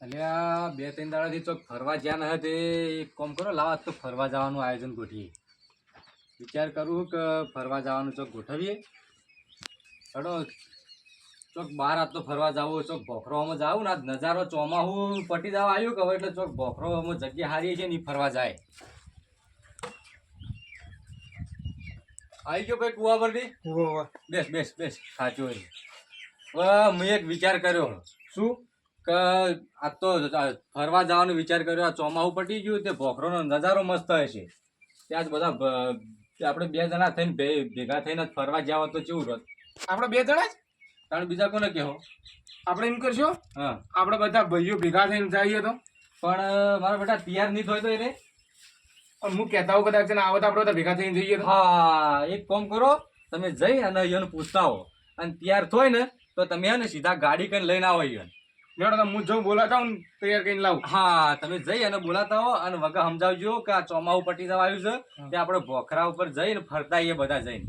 અલ્યા બે ત્રણ દાડાથી ચોક ફરવા જ્યાં ન તે એક કામ કરો લાવા તો ફરવા જવાનું આયોજન ગોઠવીએ. વિચાર કરું કે ફરવા જવાનું ચોક ગોઠવીએ. ચડો ચોક બહાર આજ તો ફરવા જવું ચોક ભોખરોમાં જાવું ને આજ નજારો ચોમાહું પટી જવા આવ્યું કે હવે એટલે ચોક ભોખરોમાં જગ્યા હારી છે ને ફરવા જાય. આવી ગયો ભાઈ કુવા પરથી બેસ બેસ બેસ સાચું હોય. હવે મેં એક વિચાર કર્યો. શું કે આ તો ફરવા જવાનો વિચાર કર્યો. આ ચોમાહું પટી ગયું તે ભોખરોનો નજારો મસ્ત હશે. ત્યાં જ બધા આપણે બે જણા થઈને ભેગા થઈને ફરવા જાવ તો કેવું રત? આપણે બે જણા જ તાણે બીજા કોને કહો? આપણે એમ કરશો હા આપણે બધા ભાઈઓ ભેગા થઈને જઈએ તો. પણ મારા બેટા તૈયાર નહીં થયો તો એને. પણ હું કહેતા હોઉં કદાચ ને આવો તો આપણે બધા ભેગા થઈને જઈએ તો. હા એક કામ કરો, તમે જઈ અને એને પૂછતા હો અને તૈયાર થોય ને તો તમે હે ને સીધા ગાડી કરીને લઈને આવો અહીંયા. મેડમ હું જઉં બોલાતા હું તૈયાર કરીને લાવું. હા તમે જઈ અને બોલાતા હો અને વગર સમજાવજો કે આ ચોમાહું પટી જવા આવ્યું છે તે આપણે ભોખરા ઉપર જઈને ફરતા આવીએ બધા જઈને.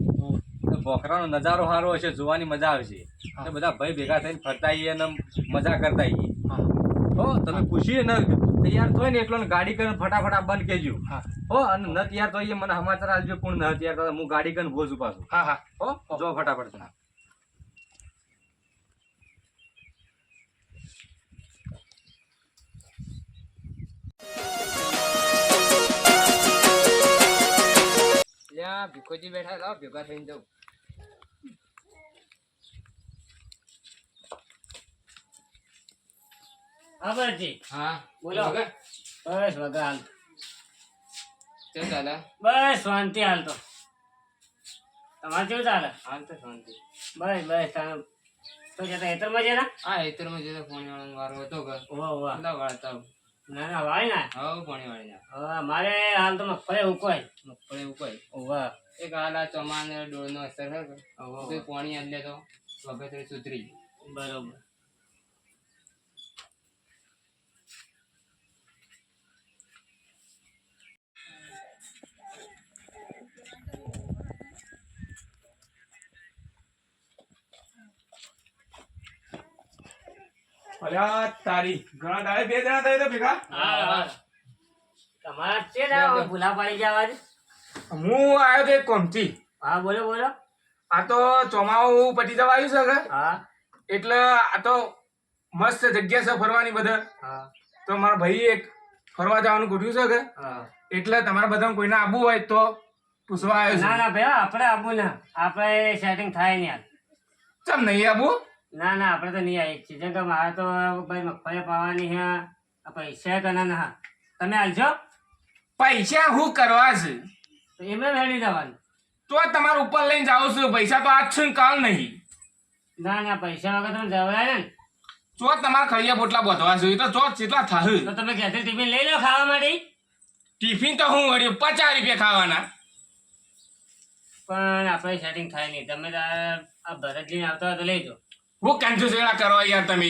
ભોખરાનો નજારો સારો હશે, જોવાની મજા આવશે. અને બધા ભાઈ ભેગા થઈને ફરતા આવીએ અને મજા કરતા આવીએ. હો તમે પૂછીએ ને તૈયાર થાય ને એટલો ગાડી કરીને ફટાફટ બંધ કેજો. હો અને ન તૈયાર તો મને સમાચાર આવજો કોણ ન તૈયાર થતા હું ગાડી કરીને ભોજું પાછું. હા હા હો જો ફટાફટ તમે. ભીખોજી બેઠા લાવ ભેગા થઈને જાઉં. અમરજી હા બોલો. બસ વગા હાલ કેમ ચાલે? બસ શાંતિ હાલ તો. તમારે કેવું ચાલે? હાલ તો શાંતિ. બસ બસ તમે તો જતા હેતરમાં છે ને? હા હેતરમાં જતો પાણી વાળાનો વારો હતો કે ઓવા ઓવા કેટલા વાળતા ના ના વાળી ના હવે પાણી વાળી ના હવે મારે હાલ તો મગફળી ઉકવાય. મગફળી ઉપાય ઓવા એક હાલ આ ચોમાને ડોળનો અસર છે તો પાણી એટલે તો વગર સુધરી બરોબર. અલ્યા તારી ઘણા દાડે બે જણા થાય તો ભેગા. હા હા તમારા છે ને હવે ભૂલા પાડી જવા છે. હું આવ્યો તો એક કોમથી. હા બોલો બોલો. આ તો ચોમાહું પટી જવા આવ્યું છે કે હા એટલે આ તો મસ્ત જગ્યા છે ફરવાની બધા. હા તો મારા ભાઈ એક ફરવા જવાનું ગોઠવ્યું છે કે હા એટલે તમારા બધા કોઈને આવવું હોય તો પૂછવા આવ્યો ના છે. ના ભાઈ આપણે આવું ના આપણે સેટિંગ થાય નહીં હાલ. ચમ નહીં આવવું? ના ના આપણે તો નહીં આવી છીએ. જેમ કે મારે તો ભાઈ મગફળી પાવાની છે, આ પૈસા કના ના તમે હાલશો પૈસા હું કરવા છે? તો એમને મેળવી જવાનું. તો તમારા ઉપર લઈને જાઉં છું. પૈસા તો આજ છે ને કાલ નહીં. ના ના પૈસા વગર તમે જવડાય ને ચો તમારા ખડિયા પોટલા બોધવા છે તો ચો કેટલા થાય? તો તમે ઘેરથી ટિફિન લઈ લો ખાવા માટે. ટિફિન તો હું વળી 50 રૂપિયા ખાવાના. પણ આપણે સેટિંગ થાય નહીં. તમે આ ભરતજીને આવતા હોય તો લઈ જાઓ. હું કંજૂસ વેળા કરવા યાર તમે.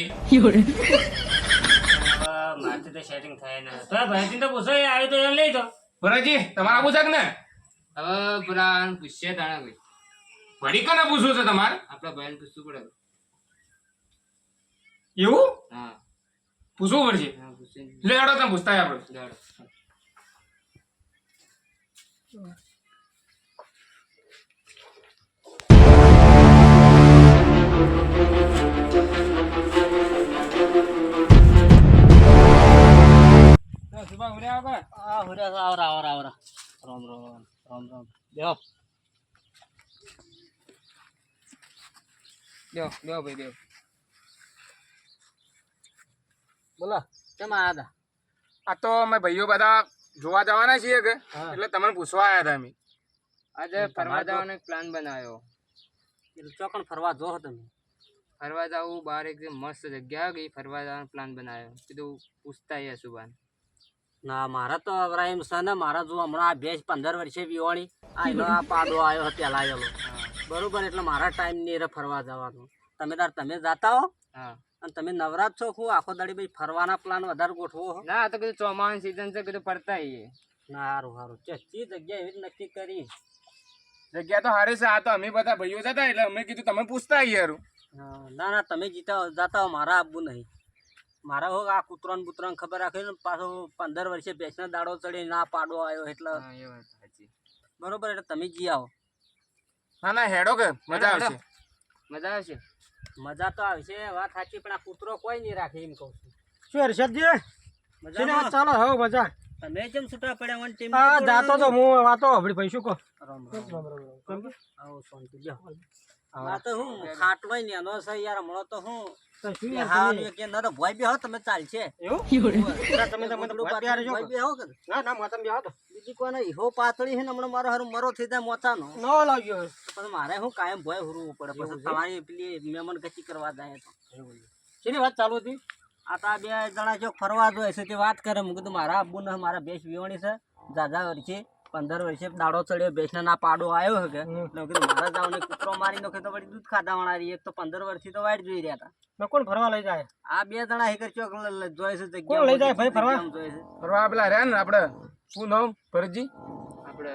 મારથી તો સેટિંગ થાય ના. તો ભરતજીને તો પૂછો એ આવ્યું તો એને લઈ જાઓ. ભરતજી તમારા પૂછક ને હવે પેલા પૂછીએ તાણા ભાઈ વળી કોને પૂછવું છે તમારે? આપણા ભાઈને પૂછવું પડે. એવું હા પૂછવું પડશે. હા પૂછીએ લે હેડો તમે પૂછતા આપણે. જાડો. હા હુરા આવરા આવરા આવરા. રામ રામ રામ રામ. બેહો. લ્યો લ્યો ભાઈ લ્યો. બોલો કેમ આવ્યા હતા? આ તો અમે ભાઈઓ બધા જોવા જવાના છીએ કે હા. એટલે તમને પૂછવા આવ્યા હતા અમે. આજે ફરવા જવાનો પ્લાન બનાવ્યો. ચોકણ ફરવા જો તમે. ફરવા જવું બહાર એક મસ્ત જગ્યા ગઈ ફરવા જવાનો પ્લાન બનાવ્યો. કીધું પૂછતા આવીએ સુભાન. ના મારા તો અવરાઈમ છે ને. મારા જો હમણાં આ ભેંસ 15 વર્ષે વિવાણી આ એનો આ પાડો આવ્યો પેલા આવેલો બરોબર. એટલે મારા ટાઈમ ની ફરવા જવાનું. તમે તમે જાતા હો હા અને તમે નવરાત છો હું આખો દાડી ભાઈ ફરવાના પ્લાન વધારે ગોઠવો હો. ના આ તો કીધું ચોમાસાની સીઝન છે કીધું ફરતા આવીએ. ના સારું સારું ચી જગ્યા એવી જ નક્કી કરી. જગ્યા તો હારી છે. આ તો અમે બધા ભાઈઓ જતા એટલે અમે કીધું તમે પૂછતા આવીએ યાર. ના ના તમે જાતા હો મારા આપવું નહીં મારા હો આ કૂતરાને બુતરાને ખબર રાખે ને પાછો 15 વર્ષે ભેંસનો દાડો ચડી ના પાડો આવ્યો એટલે બરોબર એટલે તમે જી આવો ના ના હેડો કે મજા આવશે મજા તો આવશે વાત સાચી પણ આ કૂતરો કોઈ નહીં રાખે એમ કહું છું શું હર્ષદજી મજામાં? ચાલો હવે મજા તમે કેમ છૂટા પડ્યા મને ટીમ હા જાતો તો હું વાતો હબળી ભાઈ શું કહો આવો શાંતિ જાઓ આ તો હું ખાટલોય ને એનો છે યાર હમણાં તો હું બેહાવાનું કે ના તો ભોય બેહો તમે ચાલશે તમે બેહો કે ના ના માતા બી હતો બીજી કોઈને ઈહો પાતળી છે ને હમણાં મારો હારું મરો થઈ જાય મોચાનો ન લાગ્યો પછી મારે હું કાયમ ભોય હુરવું પડે પછી તમારી પેલી મહેમાન ગતિ કરવા જાય તો શેની વાત ચાલુ હતી આ તો આ બે જણા જો ફરવા જોઈએ છે તે વાત કરે મેં કીધું મારા આબુ ને મારા ભેંસ વિહોણી છે દાદા વર્ષે 15 વર્ષે દાડો ચડ્યો ભેંસના ના પાડો આવ્યો છે કે એટલે મેં કીધું મારા જાવ ને કૂતરો મારી નાખે તો વળી દૂધ ખાધા વાળા એક તો 15 વર્ષથી તો વાઈટ જોઈ રહ્યા હતા મેં કોણ ફરવા લઈ જાય આ બે જણા હેકર ચોક જોઈ છે કોણ લઈ જાય ભાઈ ફરવા? જોઈ છે ફરવા પેલા રહ્યા ને આપણે શું નામ ભરતજી આપણે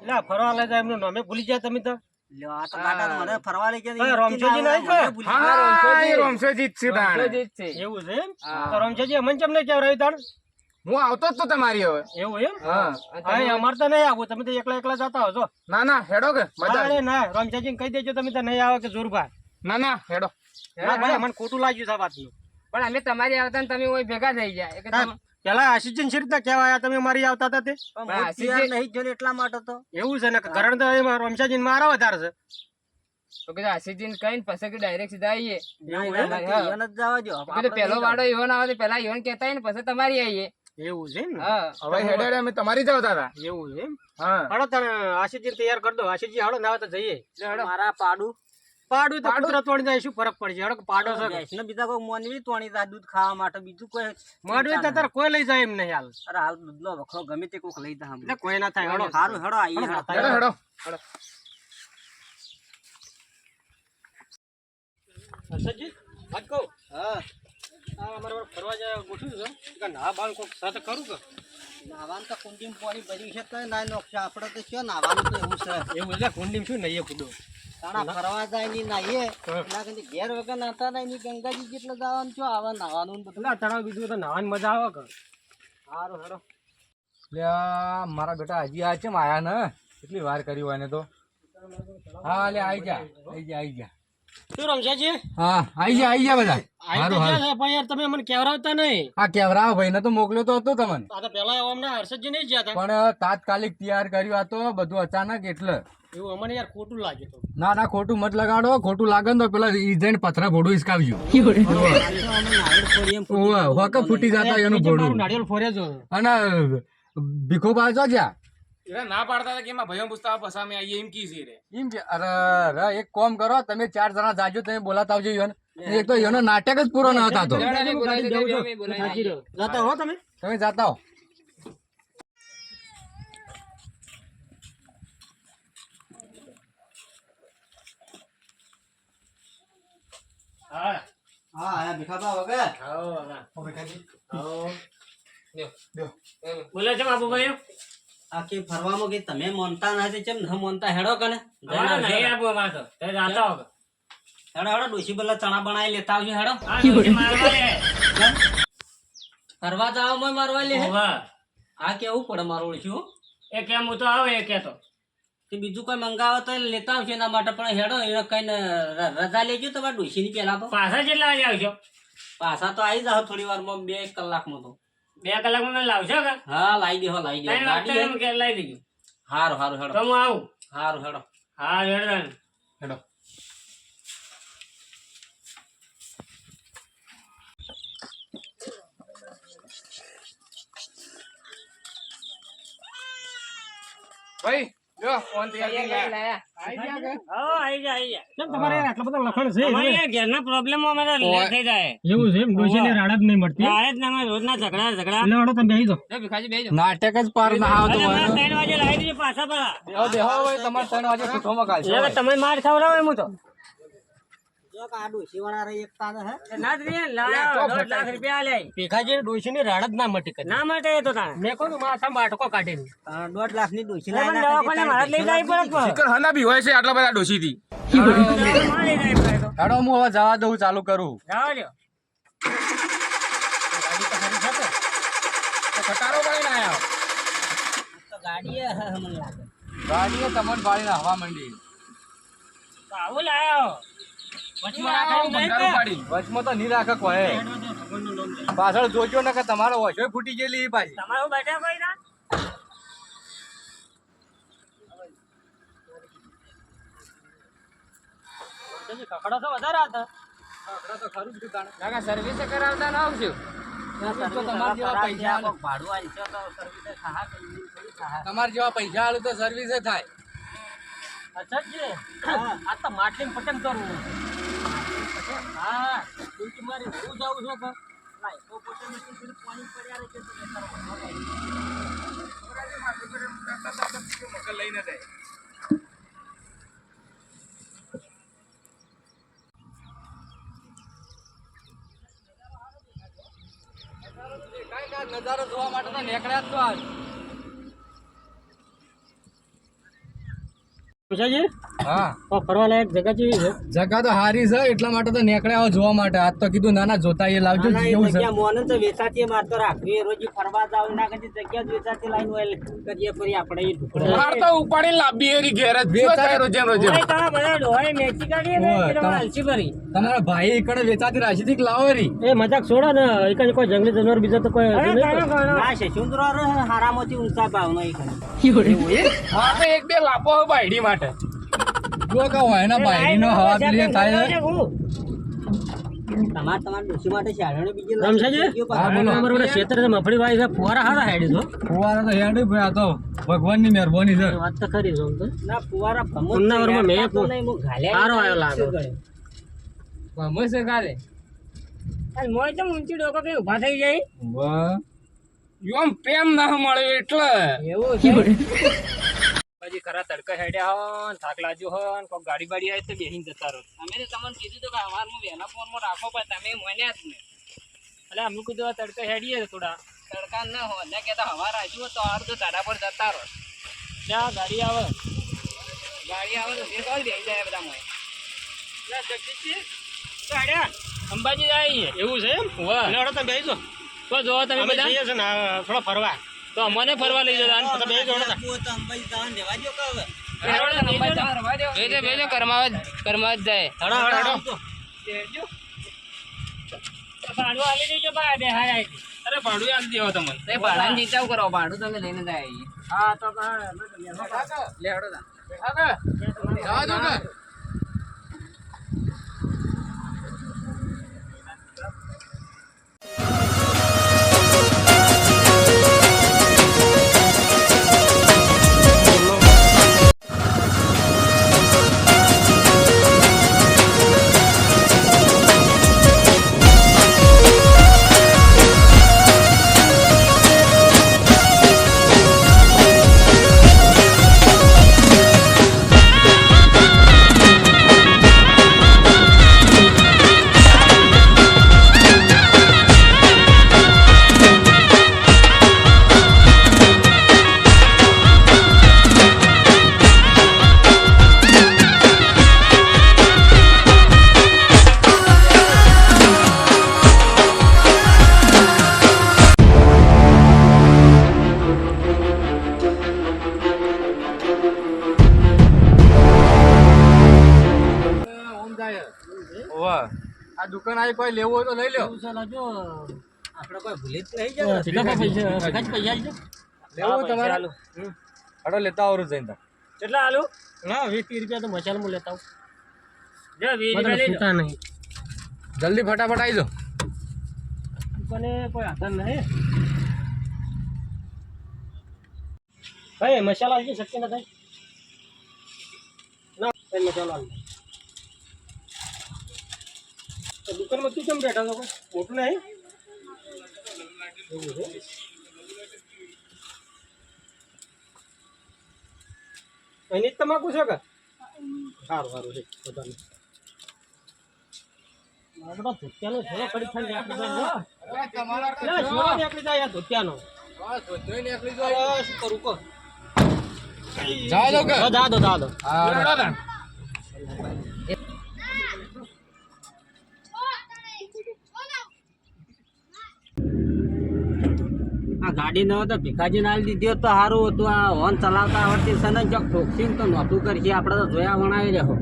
એટલે ફરવા લઈ જાય એમનું નામે ભૂલી જાય તમે તો લ્યો આ તો કાકા મને ફરવા લઈ ગયા હા, રામજીજી નહીં કે? હા એ રોમસેજી જ છે તાણ. એવું છે એમ તો રમજાજી અમને કેમ નહીં કહેવાય તાણ હું આવતો જ તો તમારી હવે એવું એમ હા હા અમારે તો નહીં આવું તમે તો એકલા એકલા જતા હો છો ના ના હેડો કે મજા અરે ના રમજાજી કહી દેજો તમે તો નહીં આવો કે જોરભાઈ ના ના હેડો ના ભાઈ મને ખોટું લાગ્યું છે આ વાતનું પણ અમે તમારી આવતા ને તમે ઓય ભેગા થઈ જાય એટલે હા, પેલા આશીષજી શી રીતના કહેવાય તમે મારી આવતા હતા તે પણ મોતી યાર નહીં જોઈને એટલા માટે તો એવું છે ને ઘરણ તો એમાં રમશાજી મારા વધારે છે તો કીધું આશીષજીને કહીને પછી કે ડાયરેક્ટ સીધા આવીએ એવું એમ નથી, ઈયોને જ જવા દ્યો. કીધું આપણે પહેલો નહીં વાડો ઈવન આવે તો પહેલા ઈવન કહેતા હોય ને પછી તમારી આવીએ એવું છે ને હા હવે હેડે હેડે અમે તમારી જ આવતા હતા એવું છે એમ હા હાલો તને આશીષજી તૈયાર કરી દો આશીષજી હાલો ના આવે તો જઈએ જવાનું. મારા પાડું પાડું તો કૂતરા તોડી જાય શું ફરક પડશે હાલો પાડો છે ભેંસને બીજા કોઈ મોનવી તોણી જાય દૂધ ખાવા માટે બીજું કોઈ મોડવી તો તારે કોઈ લઈ જાય એમ નહીં હાલ અરે હાલ દૂધનો વખરો ગમે તે કોક લઈ જા એટલે કોઈ ના થાય હાલો સારું હેડો આવીએ હેડો. હેડો હેડો હર્ષદજી વાત કહું હા આ અમારે ફરવા જાય ગોઠવ્યું છે કે ના બાળ કોક સાથે કરું કે નાવાનું તો કુંડીમાં પાણી ભર્યું છે તો ના નોખશે આપણે તો શું નાવાનું તો એવું છે એવું એટલે કુંડીમ શું નહીં કૂદો તાણા ફરવા જાય ની નાહીએ એના કરતા ઘેર વગર નાતા નહીં ની ગંગાજી જેટલું જવાનું છો આવા નાવાનું ને બધું એટલે તળાવ બીજું તો નાવાની મજા આવે કે સારું હેડો લ્યા મારા બેટા હજી આ ચેમ આયા ને કેટલી વાર કરી હોય ને તો હા લે આઈ જા શું રમશાજી હા આઈ જા બધા આવી તો જ્યાં છે પણ યાર તમે મને કહેવરાવતા નહીં આ કેવરાવ ભાઈ ને તો મોકલ્યો તો હતો તમને આ તો પેલા અમને હર્ષદજી નહીં જ્યાં હતા પણ તાત્કાલિક તૈયાર કર્યું આ તો બધું અચાનક એટલે એવું અમને યાર ખોટું લાગ્યું હતું ના ખોટું મત લગાડો ખોટું લાગે ને તો પેલા ઈજણ પથરા ભોડું હિસકાવજો હોકે ફૂટી જતા એનું મારું ભોડું નાળિયેર ફોર્યા છો અને ભીખો બાજો જ્યાં એરા ના પાડતા હતા કે એમાં ભયો પૂછતા પછી અમે આવીએ એમ કી છે રે એમ કે અરે એક કામ કરો તમે 4 જણા જાજો તમે બોલાતા આવજો ઈવન એક તો એનો નાટક જ પૂરો ન થતો જતા હો તમે તમે જાતા હો હા હા આયા ભીખાબા વગર બોલે છે બાબુભાઈ આ કે ફરવામાં કે તમે મોનતા નથી કેમ ન મોનતા હેડો કને નહીં આપો માતો તે જાતા હો હેડો ડોશી બલ્લા ચણા બનાવી લેતા આવજો હેડો ફરવા જાવ મોય મારવા લે આ કેવું પડે મારું ઓળખ્યું એ કેમ હું તો આવે એ કેતો તે બીજું કોઈ મંગાવે તો લેતા આવશે એના માટે પણ હેડો એને કઈ રજા લેજો તમારે ડોશી ની પેલા તો પાછા કેટલા વાગે આવજો પાછા તો આવી જાવ થોડી વારમાં 2 કલાકમાં તો 2 કલાકમાં મને લાવશો કે હા લાવી દેહો ગાડી લઈ દેજો હારું હેડો તો હું આવું હારું હેડો હા હેડો હેડો ભાઈ જો ફોન તૈયાર કરી લે કેમ તમારે આટલા બધા લખણ છે અમારે ઘરના પ્રોબ્લેમ અમારે લેટ થઈ જાય એવું છે એમ ડોશી ને રાડા જ નહીં મળતી રાડે જ ના રોજના ઝઘડા એટલે હડો તમે બેહી જાઓ ભીખાજી બેહી નાટક જ પાર ના આવતો હોય 3 વાગે લાવી દીધી પાછા પરા બેહો ભાઈ તમારે 3 વાગે છૂટોમાં કાઢશો તમે માર ખવડાવો એમ તો ચોક આ ડોશીવાળા રહી એકતા ને હે ના જ રે, લાયો, 1.5 લાખ રૂપિયા લે. ભેખાજી ડોશીની રાડ જ ના મટી કરી. ના માટે એ તો તાણે. મેં કહું માથા માટકો કાઢીને 1.5 લાખની ડોશી પણ લાવી દવાખાને મારે જ લઈ જાય પડે શિખર હના બી હોય છે આટલા બધા ડોશીથી. માં લઈ જાય પડે તો. હેડો હું હવે જવા દઉં ચાલુ કરું. જાવા લ્યો. ખટારો કરીને આયા. તો ગાડી હે મને લાગે ગાડીએ તમને પાડીને હવા માંડી. તો આવું લાયો. વચમાં રાખવાનું નહીં બંધારું કે? પાડી. વચમાં તો નહીં રાખે કોઈ. પાછળ જોજો ને કે તમારો વોશો ફૂટી ગયેલી એ પાછી. તમારું બેઠા કોઈ ના? કકડો તો વધારે હતા. કાકા સર્વિસ કરાવતા ના આવશું. તમારા જેવા પૈસા આલો. ભાડું આવી છે તો સર્વિસ ખાહા કરી થોડી ખાહા તમારા જેવા પૈસા આલું તો સર્વિસ થાય. અચ્છા છે. આ તો માટલીને પતંગ કરવું. હા, ડૂબકી મારી હું જાઉં છું કે લાય તો પતંગ મશીન સુધી પાણી પડ્યા રહે છે તો બેકાર લઈને જાય. નજારો જોવા માટે તો નીકળ્યા જ તો આજ. પૂછાજી હા, ફરવા લાયક જગ્યા જેવી છે. જગા તો હારી છે એટલા માટે તો નીકળ્યા હોય જોવા માટે. આજ તો કીધું નાના જોતા એ લાવજો ના, ના, એ કેવું છે. જગ્યા મોને તો વેચાતી માર તો રાખવી એ રોજ ફરવા જાવ ના કદી જગ્યા જ વેચાતી લાઈન હોય કરીએ ફરી આપણે એ ઢુકડા માર તો ઉપાડીને લાંબી એરી ઘેર જ વેચાય રોજે રોજે. ઓય તારા બધા ડોહાએ મેચી કાઢી ને ઓય, પેલો તારા- આલસી ભરી. તમારા ભાઈ એકડે વેચાતી રાશી થી લાવો રી. એ મજાક છોડો ને એક કોઈ જંગલી જાનવર બીજા તો કોઈ અરે હજુ નહીં. તારો ઘણો. ના શેષુંદ્રો હારામાંથી ઊંચા ભાવનો એ ખરી હા તો એક બે લાપો બાયડી માટે. જો કે હોય એના ભાઈ નો હવા પીલી થાય છે. તમારે ડોશી માટે શાળાને બીજી રમશાજી? હા, બોલો. અમારા બધા ક્ષેત્ર છે, મફળી વાળી છે, ફુવારા હારા હેડી છો. ફુવારા તો હેડી ભાઈ, આ તો ભગવાનની મહેરબાની છે. વાત તો ખરી છે આમ તો. ના ફુવારા ભમો ઉન્નાવરમાં મેં હારો સારો આવ્યો લાગે. ભમો છે કાલે. અને મોય તો ઊંચી ડોકો કઈ ઊભા થઈ જાય. વાહ. યોમ પ્રેમ ના મળે એટલે એવું છે પછી ખરા તડકા હેડ્યા હો ને થાક લાગ્યો હો ને કોક ગાડી બાડી આવી તો બેહીને જતા રહો. અમે તો તમને કીધું તો કે અમારું વહેલા ફોનમાં રાખો પણ તમે મોન્યા જ ને. એટલે અમે કીધું આ તડકા હેડીએ થોડા. તડકા ના હોય ને કહેતા હવા રાખ્યું તો હાર તો તારા પર જતા રહો. ત્યાં ગાડી આવે. ગાડી આવે તો બે કાલ બેસી જાય બધા મોય. અંબાજી જાય એવું છે એમ? લેવડો તમે બેસી જાઓ. તો જોવો તમે બધા જઈએ છે ને થોડા ફરવા. તો અમને ફરવા લઈ જતા તમે બેસી જાઓ ને. તો અંબાજી જવાનું દેવા દો કે હવે બેજો બેજો કરમાવા જ જાય. હડો હડો હડો. ભાડું આલી દેજો બા બે હાય આઈ. અરે ભાડું આલી દેવો તમને. તો ભાડાને જીચાવ કરો ભાડું તમે લઈને જાય. હા તો બા લેવડો તા. જવા દો ને. ઓવા. આ દુકાન આવી કોઈ લેવું હોય તો લઈ લો. આપણે કોઈ ભૂલી જ નહીં જાય સીધા પૈસા પૈસા આલજો. લેવું હોય તમારે? હડો લેતા આવરું જઈને. કેટલા આલુ? ના 20-30 રૂપિયા તો મચાલમાં લેતા આવું. જો 20 રૂપિયા લઈ લો. છૂટા નહીં. જલ્દી ફટાફટ આવી જાઓ. દુકાને કોઈ આધાર નહીં. ભાઈ મસાલા આલજો શક્ય ન થાય. ના ભાઈ મસાલો આલજો. તો દુકાનમાં તું કેમ બેઠા છો? કોઈ મોટું નહીં? એવું છે. અહીંની જ તમાકુ છે કે? સારું સારું છે બધાને. આપણો ધોતિયાનો છેડો કડી ખાલી આપી દો છેડો નીકળી જાય આ ધોતિયાનો શું કરું કો જાઓ દો કે જા દો આ ગાડી ન હોય તો ભીખાજી ના દીધી હોત તો સારું હતું. આ હોર્ન ચલાવતા આવડતી છે ને ચોક ઠોકશી ને તો નહોતું કરશે. આપણે તો જોયા વણાવી રહ્યો.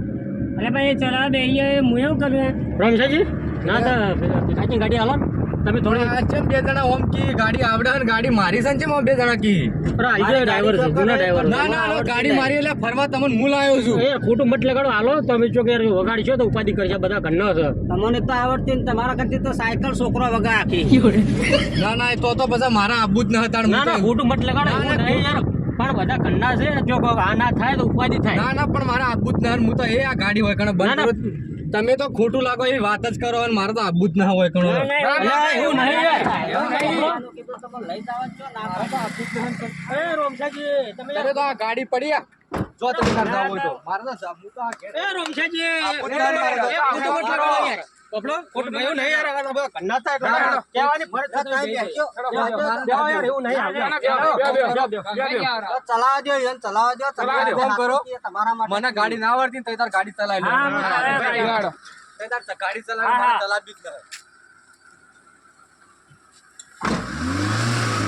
અરે ભાઈ ચલાવ બે હું એવું કરું રમશાજી ના તો ભીખાજી ગાડી હાલો તમે થોડી ચમ બે જણા ઓમ કી ગાડી આવડે ને ગાડી મારી છે ને ચમ બે જણા કી ડ્રાઈવર છે જૂના ડ્રાઈવર ના ગાડી મારી એટલે ફરવા તમને મૂળ આવ્યો છું એ ખોટું મત લગાડો હાલો તમે જો કે વગાડશો તો ઉપાધિ કરશે બધા ઘરના છે તમને તો આવડતી ને તમારા કરતી તો સાયકલ છોકરો વગા આખી. ના તો પછી મારા આબુ જ ન હતા ના ના ખોટું મત લગાડો એવું નહીં યાર પણ બધા ઘરના છે જો આ ના થાય તો ઉપાધિ થાય ના પણ મારા આબુ જ ના હું તો એ આ ગાડી હોય કણ બંધ કરો. તમે તો ખોટું લાગો એવી વાત જ કરો અને મારે તો આબુ જ ના હોય કણો એવું નહીં યાર કીધું તમને લઈ જવા છો ના એ રોમશાજી તમે તમે તો આ ગાડી પડી આ. જો તમે કરતા હોય તો મારે તો હું તો આ ઘેર એ રોમશાજી પોતાનો કપડો ખોટું એવું નહીં યાર આ બધા ઘરના થાય તો કહેવાની ફરજ છે તમે બેસો. યાર એવું નહીં ચલાવવા દો યન ચલાવવા દો. ચલાવવા દો. ફોન કરો. તમારા માટે મને ગાડી ના આવડતી ને તો તાર ગાડી ચલાવી લે તાર ગાડી ચલાવી મારે ચલાવવી જ નહીં.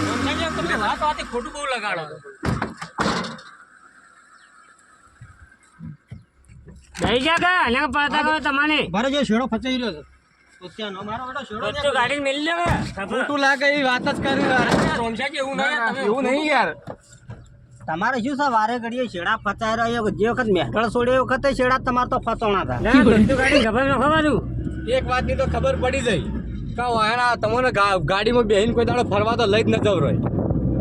રોમશાજી તમે વાત ખોટું બહુ લગાડો દઈ જા કે અને પાતા કરો તમારે મારે જે શેડો ફસાઈ રહ્યો છે તો ત્યાં મારો બેટો શેડો તો ગાડી મેલી લે ખોટું લાગે એવી વાત જ કરી રોમશાજી એવું નહીં તમે એવું નહીં યાર તમારે શું છે વારે ઘડીએ શેડા ફચાઈ રહ્યો જે વખત મેઘળ છોડે એ વખતે શેડા તમારે તો ફતોણા હતા. ગાડી ખબર ન ખબર એક વાતની તો ખબર પડી જાય કે વાયણા તમને ગાડીમાં બેહીને કોઈ દાડો ફરવા તો લઈ જ ન જવરો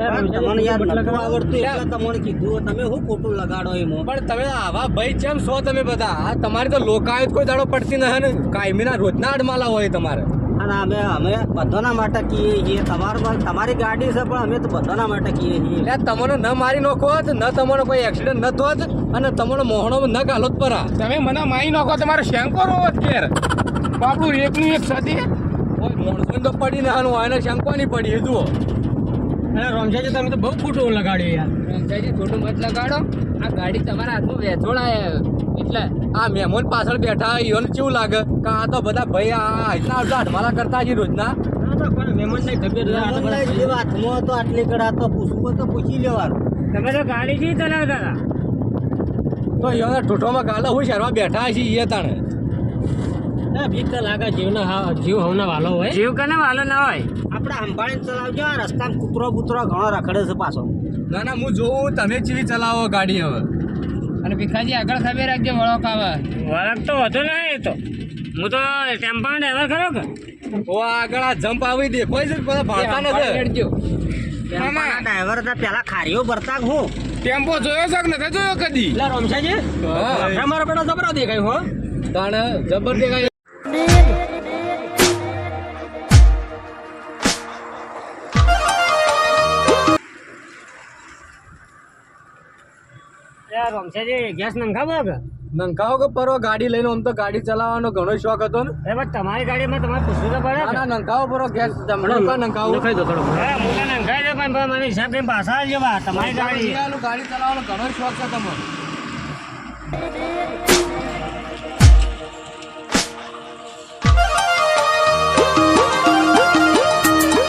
તમને યાર નતું આવડતું એટલે તમને કીધું તમે શું ખોટું લગાડો એમાં. પણ તમે આવા ભાઈ કેમ છો તમે બધા આ તમારી તો લોકાયત કોઈ દાડો પડતી ન હે ને કાયમીના રોજના અડમાલા હોય તમારે અને અમે બધાના માટે કહીએ છીએ. તમારી ગાડી છે પણ અમે તો બધાના માટે કહીએ છીએ. એટલે તમને ન મારી નાખો હોત ન તમારો કોઈ એક્સિડન્ટ ન થોત અને તમારો મોહણો ન ગાલોત પરા તમે મને મારી નાખો તમારે શેંકો રોત ઘેર બાપડું એકનું એક સદી મોણસો તો પડી ને હાનું આને શેંકો નહીં પડી એ જુઓ. અરે રોમશાજી તમે તો બહુ ખોટું લગાડ્યું યાર રમજાજી ખોટું મત લગાડો આ ગાડી તમારા હાથમાં વેચોળાય એટલે આ મહેમાન પાછળ બેઠા એને કેવું લાગે કે આ તો બધા ભાઈ આ એટલા અડમાલા કરતા છે રોજના મહેમાનની તબિયત મહેમાનને જે હાથમાં હતો આટલી કડા તો પૂછવું હોય તો પૂછી લેવાનું. તમે તો ગાડી થી ચલાવતા હતા તો એને ઠૂઠોમાં ગાલા હું શહેરમાં બેઠા છીએ એ તાણે બીક તો લાગે જીવ હવના વાલો હોય જીવ કને વાલો ના હોય આપણે સંભાળીને ચલાવજો. આ રસ્તામાં કૂતરો ઘણો રખડે છે પાછો. ના હું જોઉં તમે ચીવી ચલાવો ગાડી હવે અને ભીખાજી આગળ ખબર રાખજો વળોક આવે વળખ તો હતો ને એ તો હું તો ટેમ્પા ડ્રાઈવર ખરો કે ઓ આગળ આ જમ્પ આવી દેખાય છે બધા ભાળતા નથી હેડજો ટેમ્પાના ડ્રાઈવર હતા પેલા ખારીઓ ભરતા હું ટેમ્પો જોયો છે કે નથી જોયો કદી એટલે રોમશાજી મારો બેટો જબરો દેખાય હો તાણે જબર દેખાય યાર રમશાજી ગેસ નંખાવો કે નંખાવો કે પરવા ગાડી લઈને આમ તો ગાડી ચલાવવાનો ઘણો શોખ હતો ને એ બસ તમારી ગાડીમાં તમારે પૂછવું તો પડે ના નંખાવો પરવા ગેસ નંખાવો ખાઈ દો થોડો હા મોટા નંખાઈ દે પણ મને હિસાબ કરીને પાછા આવજો બા તમારી ગાડી ગાડી ચલાવવાનો ઘણો શોખ છે તમને